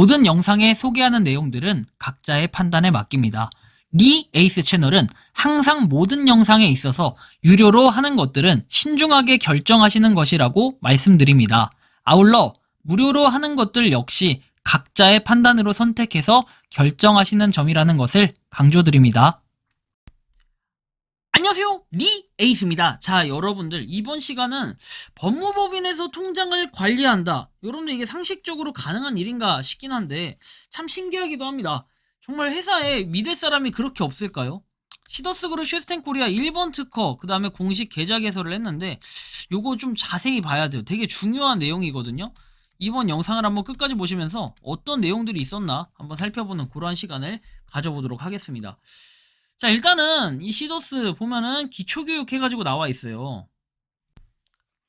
모든 영상에 소개하는 내용들은 각자의 판단에 맡깁니다. 리 에이스 채널은 항상 모든 영상에 있어서 유료로 하는 것들은 신중하게 결정하시는 것이라고 말씀드립니다. 아울러 무료로 하는 것들 역시 각자의 판단으로 선택해서 결정하시는 점이라는 것을 강조드립니다. 안녕하세요, 리 에이스입니다. 자, 여러분들 이번 시간은 법무법인에서 통장을 관리한다. 여러분들 이게 상식적으로 가능한 일인가 싶긴 한데 참 신기하기도 합니다. 정말 회사에 믿을 사람이 그렇게 없을까요? 시더스그룹 쉐스텐코리아 1번 특허 그 다음에 공식 계좌 개설을 했는데 요거 좀 자세히 봐야 돼요. 되게 중요한 내용이거든요. 이번 영상을 한번 끝까지 보시면서 어떤 내용들이 있었나 한번 살펴보는 그러한 시간을 가져보도록 하겠습니다. 자, 일단은 이 시더스 보면은 기초교육 해가지고 나와 있어요.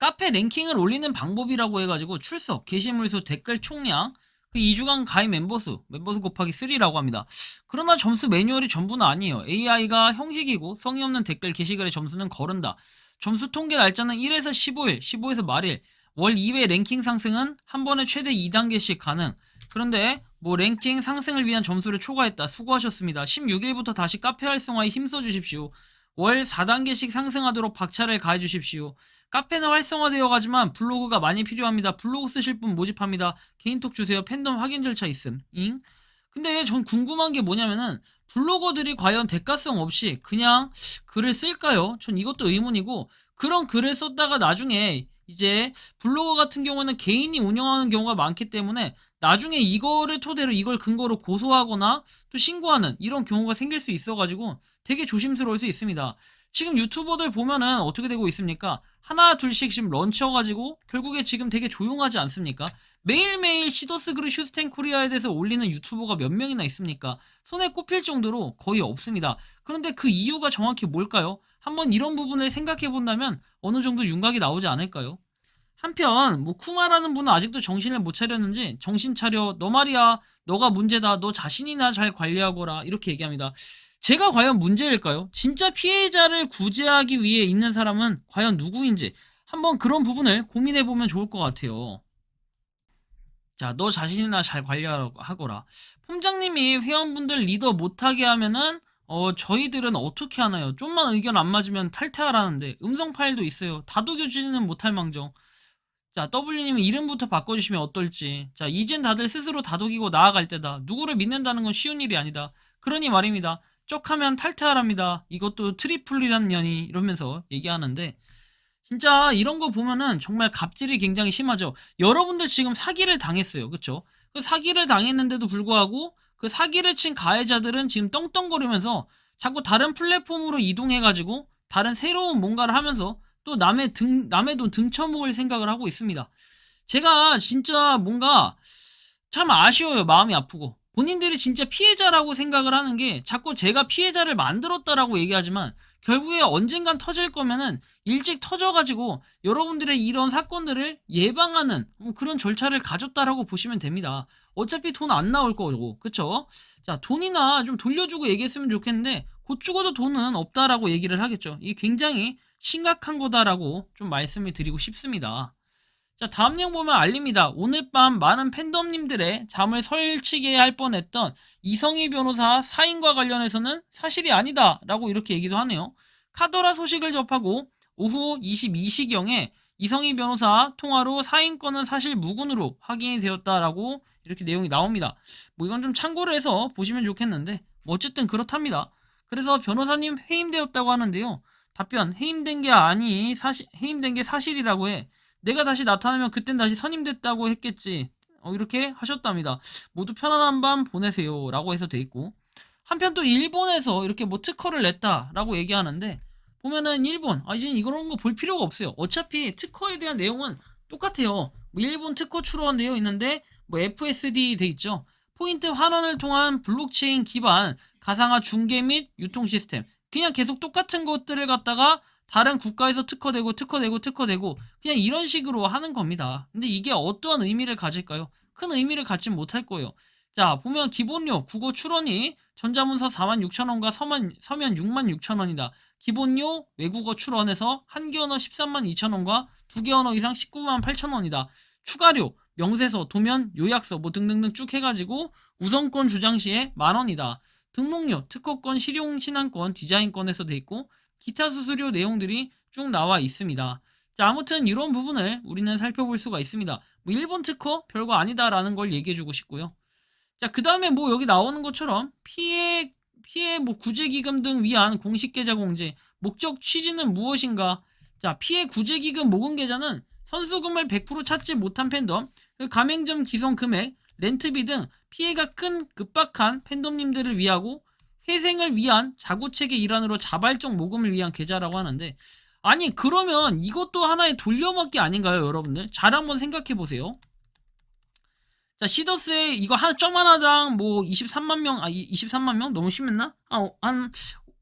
카페 랭킹을 올리는 방법이라고 해가지고 출석, 게시물 수, 댓글 총량, 그 2주간 가입 멤버수 곱하기 3라고 합니다. 그러나 점수 매뉴얼이 전부는 아니에요. AI가 형식이고 성의 없는 댓글 게시글의 점수는 거른다. 점수 통계 날짜는 1에서 15일, 15에서 말일, 월 2회 랭킹 상승은 한 번에 최대 2단계씩 가능. 그런데 뭐 랭킹 상승을 위한 점수를 초과했다. 수고하셨습니다. 16일부터 다시 카페 활성화에 힘써 주십시오. 월 4단계씩 상승하도록 박차를 가해 주십시오. 카페는 활성화되어 가지만 블로그가 많이 필요합니다. 블로그 쓰실 분 모집합니다. 개인톡 주세요. 팬덤 확인 절차 있음. 잉? 근데 전 궁금한 게 뭐냐면은 블로거들이 과연 대가성 없이 그냥 글을 쓸까요? 전 이것도 의문이고, 그런 글을 썼다가 나중에 이제 블로거 같은 경우는 개인이 운영하는 경우가 많기 때문에 나중에 이거를 토대로 이걸 근거로 고소하거나 또 신고하는 이런 경우가 생길 수 있어가지고 되게 조심스러울 수 있습니다. 지금 유튜버들 보면은 어떻게 되고 있습니까? 하나 둘씩 지금 런치여가지고 결국에 지금 되게 조용하지 않습니까? 매일매일 시더스그룹 슈스텐 코리아에 대해서 올리는 유튜버가 몇 명이나 있습니까? 손에 꼽힐 정도로 거의 없습니다. 그런데 그 이유가 정확히 뭘까요? 한번 이런 부분을 생각해 본다면 어느 정도 윤곽이 나오지 않을까요? 한편 뭐 쿠마라는 분은 아직도 정신을 못 차렸는지 정신 차려, 너 말이야, 너가 문제다, 너 자신이나 잘 관리하거라, 이렇게 얘기합니다. 제가 과연 문제일까요? 진짜 피해자를 구제하기 위해 있는 사람은 과연 누구인지 한번 그런 부분을 고민해 보면 좋을 것 같아요. 자, 너 자신이나 잘 관리하거라. 폼장님이 회원분들 리더 못하게 하면은 저희들은 어떻게 하나요? 좀만 의견 안 맞으면 탈퇴하라는데 음성 파일도 있어요. 다독여주지는 못할 망정. 자, W님은 이름부터 바꿔주시면 어떨지. 자, 이젠 다들 스스로 다독이고 나아갈 때다. 누구를 믿는다는 건 쉬운 일이 아니다. 그러니 말입니다. 쪽하면 탈퇴하랍니다. 이것도 트리플이란 년이, 이러면서 얘기하는데 진짜 이런 거 보면은 정말 갑질이 굉장히 심하죠. 여러분들 지금 사기를 당했어요. 그쵸? 그 사기를 당했는데도 불구하고 그 사기를 친 가해자들은 지금 떵떵거리면서 자꾸 다른 플랫폼으로 이동해가지고 다른 새로운 뭔가를 하면서 또 남의 돈 등쳐먹을 생각을 하고 있습니다. 제가 진짜 뭔가 참 아쉬워요. 마음이 아프고. 본인들이 진짜 피해자라고 생각을 하는 게 자꾸 제가 피해자를 만들었다라고 얘기하지만 결국에 언젠간 터질 거면은 일찍 터져가지고 여러분들의 이런 사건들을 예방하는 그런 절차를 가졌다라고 보시면 됩니다. 어차피 돈 안 나올 거고, 그쵸? 자, 돈이나 좀 돌려주고 얘기했으면 좋겠는데 곧 죽어도 돈은 없다라고 얘기를 하겠죠. 이게 굉장히 심각한 거다라고 좀 말씀을 드리고 싶습니다. 자, 다음 내용 보면 알립니다. 오늘 밤 많은 팬덤님들의 잠을 설치게 할 뻔했던 이성희 변호사 사인과 관련해서는 사실이 아니다 라고 이렇게 얘기도 하네요. 카더라 소식을 접하고 오후 22시경에 이성희 변호사 통화로 사인권은 사실 무근으로 확인이 되었다라고 이렇게 내용이 나옵니다. 뭐 이건 좀 참고를 해서 보시면 좋겠는데 뭐 어쨌든 그렇답니다. 그래서 변호사님 해임되었다고 하는데요. 답변: 해임된 게 사실이라고 해. 내가 다시 나타나면 그땐 다시 선임됐다고 했겠지. 이렇게 하셨답니다. 모두 편안한 밤 보내세요 라고 해서 돼 있고, 한편 또 일본에서 이렇게 뭐 특허를 냈다라고 얘기하는데 보면은 일본 이제 이런 거 볼 필요가 없어요. 어차피 특허에 대한 내용은 똑같아요. 뭐 일본 특허 출원 되어 있는데 뭐 FSD 돼 있죠. 포인트 환원을 통한 블록체인 기반 가상화 중개 및 유통 시스템, 그냥 계속 똑같은 것들을 갖다가 다른 국가에서 특허되고 그냥 이런 식으로 하는 겁니다. 근데 이게 어떠한 의미를 가질까요? 큰 의미를 갖지 못할 거예요. 자, 보면 기본료 국어 출원이 전자문서 46,000원과 서면 66,000원이다. 기본료 외국어 출원에서 한개 언어 132,000원과 2개 언어 이상 198,000원이다. 추가료 명세서, 도면, 요약서 뭐 등등등 쭉 해가지고 우선권 주장 시에 10,000원이다. 등록료, 특허권, 실용신안권, 디자인권에서 돼 있고 기타 수수료 내용들이 쭉 나와 있습니다. 자, 아무튼 이런 부분을 우리는 살펴볼 수가 있습니다. 뭐 일본 특허 별거 아니다라는 걸 얘기해주고 싶고요. 자, 그 다음에 뭐 여기 나오는 것처럼 피해 뭐 구제기금 등 위한 공식계좌 공제, 목적 취지는 무엇인가? 자, 피해 구제기금 모금 계좌는 선수금을 100% 찾지 못한 팬덤, 그 가맹점 기성 금액, 렌트비 등 피해가 큰 급박한 팬덤님들을 위하고 회생을 위한 자구책의 일환으로 자발적 모금을 위한 계좌라고 하는데, 아니 그러면 이것도 하나의 돌려막기 아닌가요, 여러분들? 잘 한번 생각해 보세요. 자, 시더스에 이거 점 하나당 뭐 23만 명, 23만 명? 너무 심했나?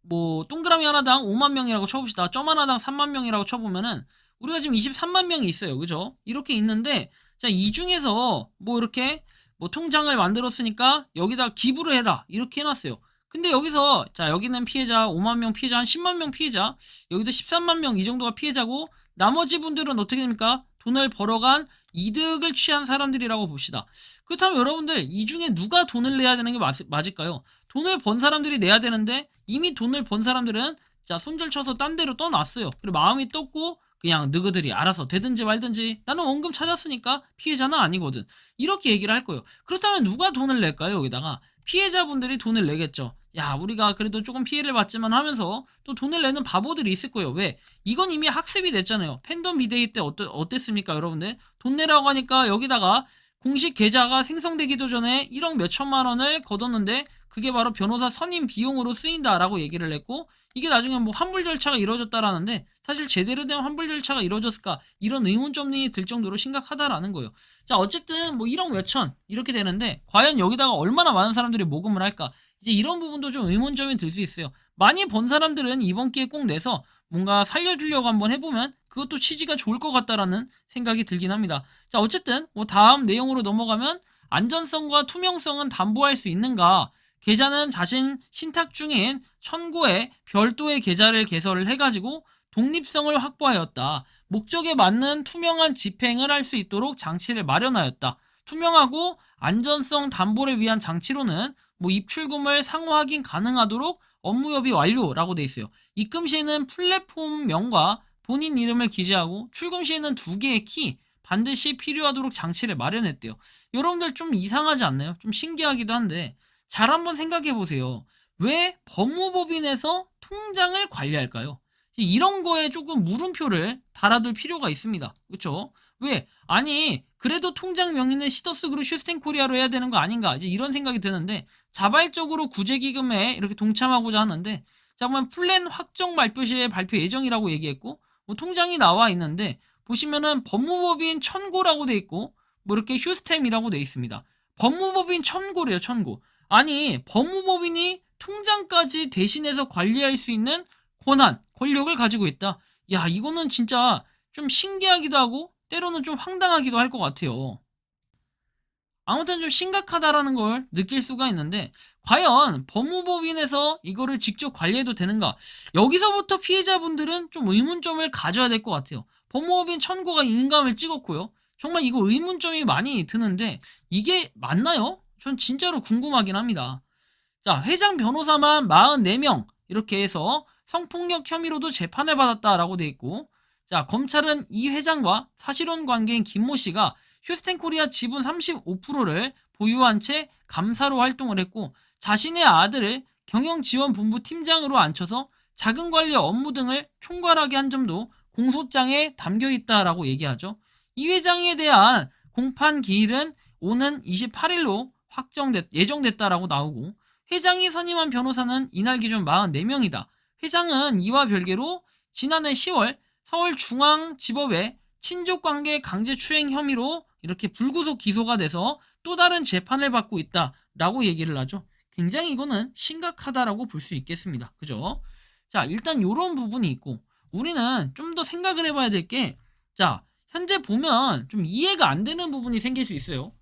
뭐 동그라미 하나당 5만 명이라고 쳐봅시다. 점 하나당 3만 명이라고 쳐보면은 우리가 지금 23만 명이 있어요. 그죠? 이렇게 있는데, 자, 이 중에서 뭐 이렇게 뭐 통장을 만들었으니까 여기다 기부를 해라. 이렇게 해놨어요. 근데 여기서, 자, 여기는 피해자 5만 명 피해자, 한 10만 명 피해자, 여기도 13만 명 이 정도가 피해자고, 나머지 분들은 어떻게 됩니까? 돈을 벌어간 이득을 취한 사람들이라고 봅시다. 그렇다면 여러분들, 이 중에 누가 돈을 내야 되는 게 맞을까요? 돈을 번 사람들이 내야 되는데, 이미 돈을 번 사람들은 자, 손절 쳐서 딴 데로 떠났어요. 그리고 마음이 떴고 그냥 너희들이 알아서 되든지 말든지, 나는 원금 찾았으니까 피해자는 아니거든, 이렇게 얘기를 할 거예요. 그렇다면 누가 돈을 낼까요? 여기다가 피해자분들이 돈을 내겠죠. 야, 우리가 그래도 조금 피해를 받지만 하면서 또 돈을 내는 바보들이 있을 거예요. 왜? 이건 이미 학습이 됐잖아요. 팬덤 비데이 때 어땠습니까, 여러분들? 돈 내라고 하니까 여기다가 공식 계좌가 생성되기도 전에 1억 몇천만 원을 걷었는데, 그게 바로 변호사 선임 비용으로 쓰인다라고 얘기를 했고, 이게 나중에 뭐 환불 절차가 이루어졌다라는데, 사실 제대로 된 환불 절차가 이루어졌을까, 이런 의문점이 들 정도로 심각하다라는 거예요. 자, 어쨌든 뭐 1억 몇천 이렇게 되는데, 과연 여기다가 얼마나 많은 사람들이 모금을 할까, 이제 이런 부분도 좀 의문점이 들 수 있어요. 많이 번 사람들은 이번 기회에 꼭 내서 뭔가 살려주려고 한번 해보면 그것도 취지가 좋을 것 같다라는 생각이 들긴 합니다. 자, 어쨌든 뭐 다음 내용으로 넘어가면, 안전성과 투명성은 담보할 수 있는가? 계좌는 자신 신탁 중인 천고에 별도의 계좌를 개설을 해가지고 독립성을 확보하였다. 목적에 맞는 투명한 집행을 할 수 있도록 장치를 마련하였다. 투명하고 안전성 담보를 위한 장치로는 뭐 입출금을 상호 확인 가능하도록 업무협의 완료라고 돼 있어요. 입금 시에는 플랫폼명과 본인 이름을 기재하고, 출금 시에는 2개의 키 반드시 필요하도록 장치를 마련했대요. 여러분들 좀 이상하지 않나요? 좀 신기하기도 한데, 잘 한번 생각해 보세요. 왜 법무법인에서 통장을 관리할까요? 이런 거에 조금 물음표를 달아둘 필요가 있습니다. 그렇죠? 왜? 아니, 그래도 통장 명의는 시더스그룹 슈스텐코리아로 해야 되는 거 아닌가, 이제 이런 생각이 드는데, 자발적으로 구제기금에 이렇게 동참하고자 하는데, 자, 보면 플랜 확정 발표 시에 발표 예정이라고 얘기했고, 뭐 통장이 나와 있는데, 보시면은 법무법인 천고라고 돼 있고, 뭐 이렇게 휴스템이라고 돼 있습니다. 법무법인 천고래요, 천고. 아니, 법무법인이 통장까지 대신해서 관리할 수 있는 권한, 권력을 가지고 있다. 야, 이거는 진짜 좀 신기하기도 하고 때로는 좀 황당하기도 할 것 같아요. 아무튼 좀 심각하다라는 걸 느낄 수가 있는데, 과연 법무법인에서 이거를 직접 관리해도 되는가? 여기서부터 피해자분들은 좀 의문점을 가져야 될 것 같아요. 법무법인 천고가 인감을 찍었고요. 정말 이거 의문점이 많이 드는데, 이게 맞나요? 전 진짜로 궁금하긴 합니다. 자, 회장 변호사만 44명 이렇게 해서 성폭력 혐의로도 재판을 받았다라고 돼 있고, 자, 검찰은 이 회장과 사실혼 관계인 김모 씨가 휴스텐코리아 지분 35%를 보유한 채 감사로 활동을 했고, 자신의 아들을 경영지원본부 팀장으로 앉혀서 자금관리 업무 등을 총괄하게 한 점도 공소장에 담겨 있다라고 얘기하죠. 이 회장에 대한 공판 기일은 오는 28일로 예정됐다라고 나오고, 회장이 선임한 변호사는 이날 기준 44명이다. 회장은 이와 별개로 지난해 10월 서울중앙지법에 친족관계 강제추행 혐의로 이렇게 불구속 기소가 돼서 또 다른 재판을 받고 있다라고 얘기를 하죠. 굉장히 이거는 심각하다라고 볼 수 있겠습니다. 그죠? 자, 일단 이런 부분이 있고, 우리는 좀 더 생각을 해봐야 될 게, 자, 현재 보면 좀 이해가 안 되는 부분이 생길 수 있어요.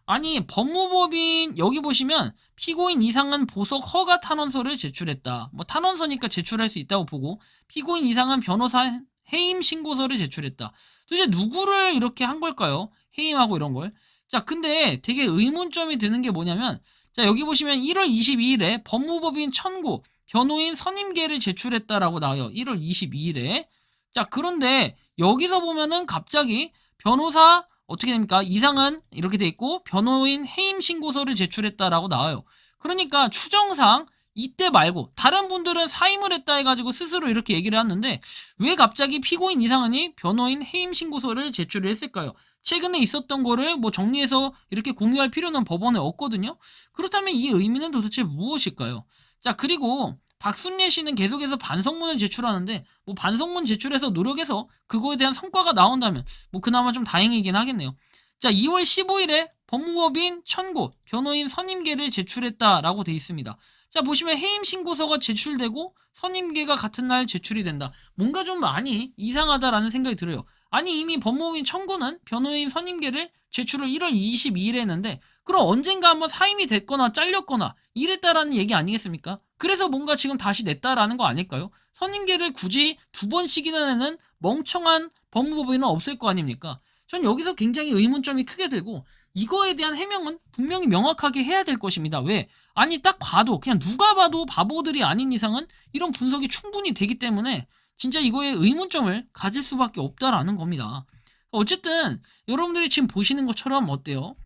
아니, 법무법인 여기 보시면 피고인 이상은 보석 허가 탄원서를 제출했다. 뭐 탄원서니까 제출할 수 있다고 보고, 피고인 이상은 변호사 해임 신고서를 제출했다. 도대체 누구를 이렇게 한 걸까요? 해임하고 이런 걸. 자, 근데 되게 의문점이 드는 게 뭐냐면, 자, 여기 보시면 1월 22일에 법무법인 천고, 변호인 선임계를 제출했다라고 나와요. 1월 22일에. 자, 그런데 여기서 보면은 갑자기 변호사 어떻게 됩니까? 이상은 이렇게 돼 있고 변호인 해임 신고서를 제출했다라고 나와요. 그러니까 추정상 이때 말고 다른 분들은 사임을 했다 해가지고 스스로 이렇게 얘기를 했는데 왜 갑자기 피고인 이상은이 변호인 해임 신고서를 제출을 했을까요? 최근에 있었던 거를 뭐 정리해서 이렇게 공유할 필요는 법원에 없거든요. 그렇다면 이 의미는 도대체 무엇일까요? 자, 그리고 박순례 씨는 계속해서 반성문을 제출하는데 뭐 반성문 제출해서 노력해서 그거에 대한 성과가 나온다면 뭐 그나마 좀 다행이긴 하겠네요. 자, 2월 15일에 법무법인 천고 변호인 선임계를 제출했다라고 돼 있습니다. 자, 보시면 해임 신고서가 제출되고 선임계가 같은 날 제출이 된다. 뭔가 좀 많이 이상하다라는 생각이 들어요. 아니, 이미 법무법인 천고는 변호인 선임계를 제출을 1월 22일에 했는데 그럼 언젠가 한번 사임이 됐거나 잘렸거나 이랬다라는 얘기 아니겠습니까? 그래서 뭔가 지금 다시 냈다라는 거 아닐까요? 선임계를 굳이 두 번씩이나 내는 멍청한 법무법인은 없을 거 아닙니까? 전 여기서 굉장히 의문점이 크게 들고 이거에 대한 해명은 분명히 명확하게 해야 될 것입니다. 왜? 아니, 딱 봐도 그냥 누가 봐도 바보들이 아닌 이상은 이런 분석이 충분히 되기 때문에 진짜 이거에 의문점을 가질 수밖에 없다라는 겁니다. 어쨌든 여러분들이 지금 보시는 것처럼 어때요?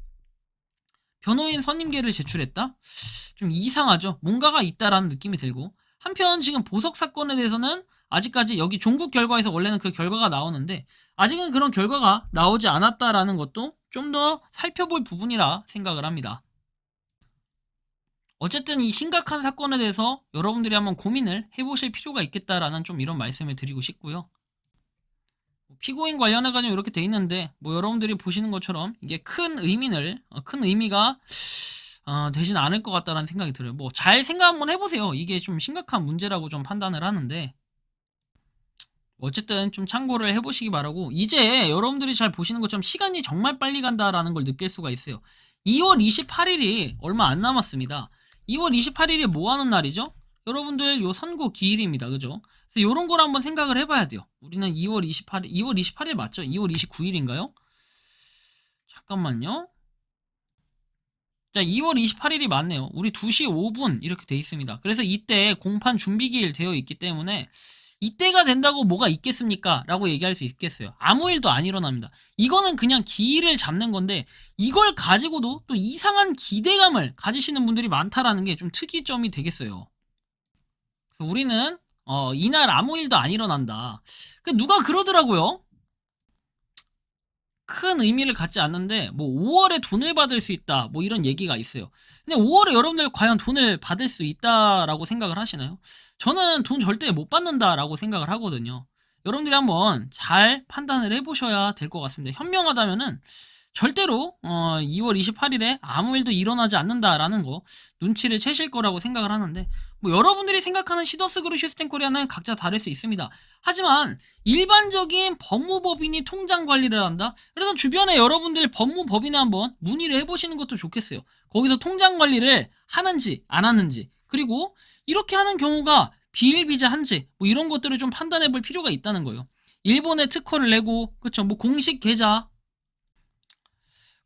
변호인 선임계를 제출했다? 좀 이상하죠? 뭔가가 있다라는 느낌이 들고 한편 지금 보석 사건에 대해서는 아직까지 여기 종국 결과에서 원래는 그 결과가 나오는데 아직은 그런 결과가 나오지 않았다라는 것도 좀 더 살펴볼 부분이라 생각을 합니다. 어쨌든 이 심각한 사건에 대해서 여러분들이 한번 고민을 해보실 필요가 있겠다라는 좀 이런 말씀을 드리고 싶고요. 피고인 관련해가지고 이렇게 돼 있는데 뭐 여러분들이 보시는 것처럼 이게 큰 의미가 되진 않을 것 같다는 생각이 들어요. 뭐 잘 생각 한번 해보세요. 이게 좀 심각한 문제라고 좀 판단을 하는데 어쨌든 좀 참고를 해보시기 바라고 이제 여러분들이 잘 보시는 것처럼 시간이 정말 빨리 간다라는 걸 느낄 수가 있어요. 2월 28일이 얼마 안 남았습니다. 2월 28일이 뭐 하는 날이죠? 여러분들 요 선고 기일입니다. 그죠? 그래서 요런 걸 한번 생각을 해봐야 돼요. 우리는 2월 28일 맞죠? 2월 29일인가요? 잠깐만요. 자, 2월 28일이 맞네요. 우리 2시 5분 이렇게 돼 있습니다. 그래서 이때 공판 준비기일 되어 있기 때문에 이때가 된다고 뭐가 있겠습니까? 라고 얘기할 수 있겠어요. 아무 일도 안 일어납니다. 이거는 그냥 기일을 잡는 건데 이걸 가지고도 또 이상한 기대감을 가지시는 분들이 많다라는 게 좀 특이점이 되겠어요. 그래서 우리는 이날 아무 일도 안 일어난다. 누가 그러더라고요. 큰 의미를 갖지 않는데 뭐 5월에 돈을 받을 수 있다 뭐 이런 얘기가 있어요. 근데 5월에 여러분들 과연 돈을 받을 수 있다라고 생각을 하시나요? 저는 돈 절대 못 받는다라고 생각을 하거든요. 여러분들이 한번 잘 판단을 해보셔야 될 것 같습니다. 현명하다면은 절대로 2월 28일에 아무 일도 일어나지 않는다라는 거 눈치를 채실 거라고 생각을 하는데 뭐 여러분들이 생각하는 시더스 그룹 시스템 코리아는 각자 다를 수 있습니다. 하지만 일반적인 법무법인이 통장 관리를 한다? 그래서 주변에 여러분들 법무법인에 한번 문의를 해보시는 것도 좋겠어요. 거기서 통장 관리를 하는지 안 하는지 그리고 이렇게 하는 경우가 비일비재한지 뭐 이런 것들을 좀 판단해 볼 필요가 있다는 거예요. 일본에 특허를 내고 그쵸 뭐 공식 계좌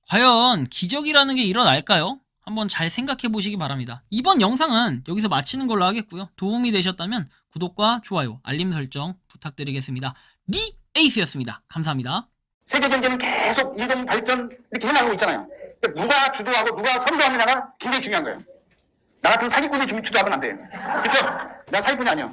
과연 기적이라는 게 일어날까요? 한번 잘 생각해 보시기 바랍니다. 이번 영상은 여기서 마치는 걸로 하겠고요. 도움이 되셨다면 구독과 좋아요, 알림 설정 부탁드리겠습니다. 리 에이스였습니다. 감사합니다. 세계 경제는 계속 이동 발전 이렇게 해나가고 있잖아요. 누가 주도하고 누가 선도하느냐가 굉장히 중요한 거예요. 나 같은 사기꾼이 주도하면 안 돼요. 그렇죠? 나 사기꾼이 아니야.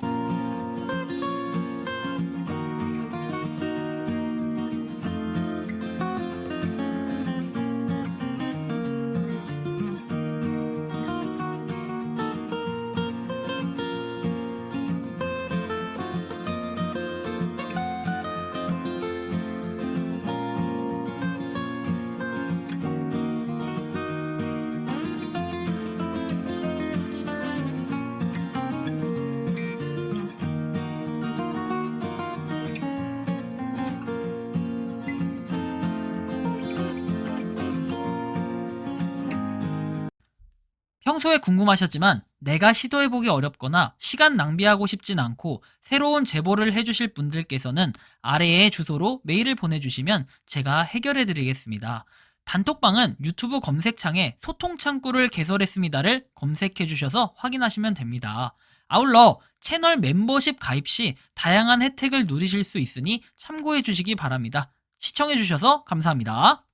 평소에 궁금하셨지만 내가 시도해보기 어렵거나 시간 낭비하고 싶진 않고 새로운 제보를 해주실 분들께서는 아래의 주소로 메일을 보내주시면 제가 해결해드리겠습니다. 단톡방은 유튜브 검색창에 소통 창구를 개설했습니다를 검색해 주셔서 확인하시면 됩니다. 아울러 채널 멤버십 가입 시 다양한 혜택을 누리실 수 있으니 참고해 주시기 바랍니다. 시청해 주셔서 감사합니다.